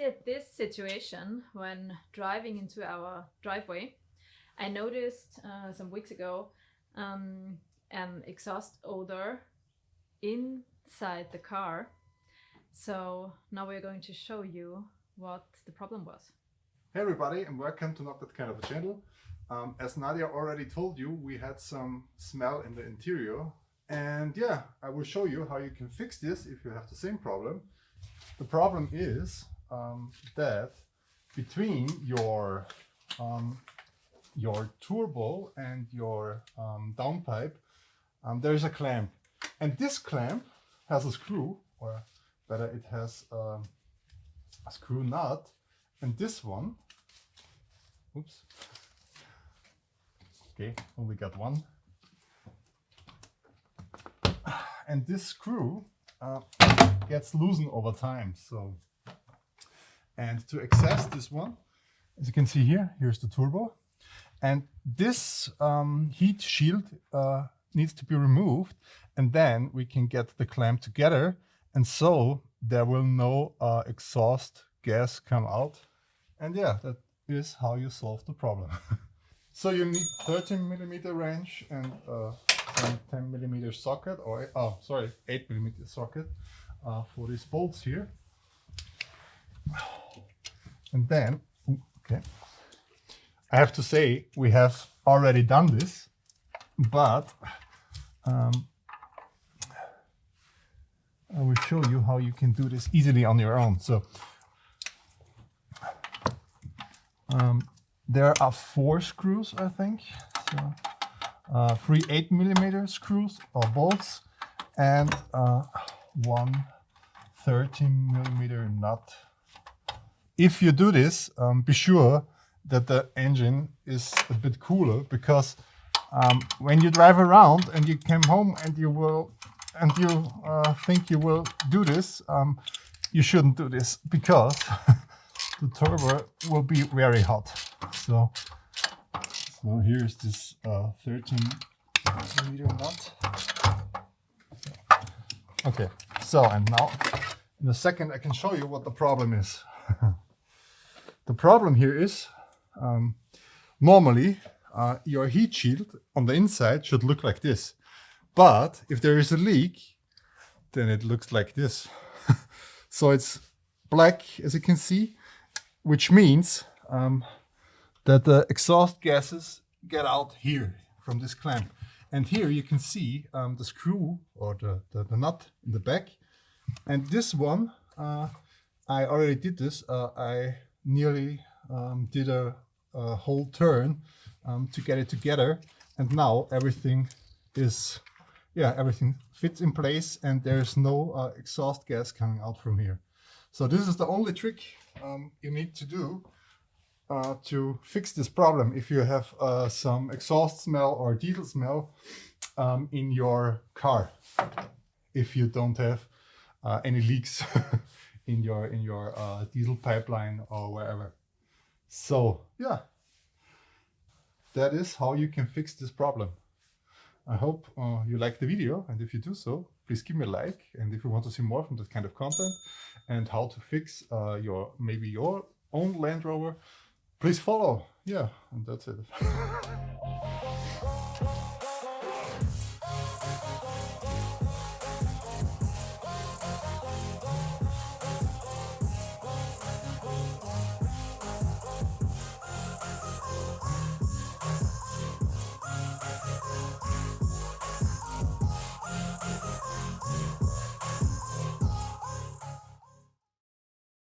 had this situation when driving into our driveway. I noticed some weeks ago an exhaust odor inside the car. So now we're going to show you what the problem was. Hey everybody, and welcome to Not That Kind of a Channel. As Nadja already told you, we had some smell in the interior, and yeah, I will show you how you can fix this if you have the same problem. The problem is that between your turbo and your downpipe, there is a clamp, and this clamp has a screw, or better, it has a screw nut, and this one, oops, okay, only got one, and this screw gets loosened over time. So, and to access this one, as you can see here, here's the turbo, and this heat shield needs to be removed, and then we can get the clamp together, and so there will no exhaust gas come out. And yeah, that is how you solve the problem. So you need 13mm wrench and some 10mm socket, or 8mm socket for these bolts here. And then, okay, I have to say we have already done this, but I will show you how you can do this easily on your own. So there are 4 screws, I think. So 3 8mm screws or bolts, and 1 13mm nut. If you do this, be sure that the engine is a bit cooler, because when you drive around and you come home and you think you will do this, you shouldn't do this, because the turbo will be very hot. So here's this 13mm nut. Okay, so, and now in a second I can show you what the problem is. The problem here is, normally your heat shield on the inside should look like this, but if there is a leak, then it looks like this. So it's black, as you can see, which means that the exhaust gases get out here from this clamp. And here you can see the screw, or the nut in the back. And this one, I already did this. I nearly did a whole turn to get it together. And now everything is, everything fits in place, and there's no exhaust gas coming out from here. So this is the only trick you need to do to fix this problem if you have some exhaust smell or diesel smell in your car, if you don't have any leaks in your diesel pipeline or wherever. So yeah, that is how you can fix this problem. I hope you like the video, and if you do so, please give me a like. And if you want to see more from that kind of content and how to fix maybe your own Land Rover, please follow. Yeah, and that's it.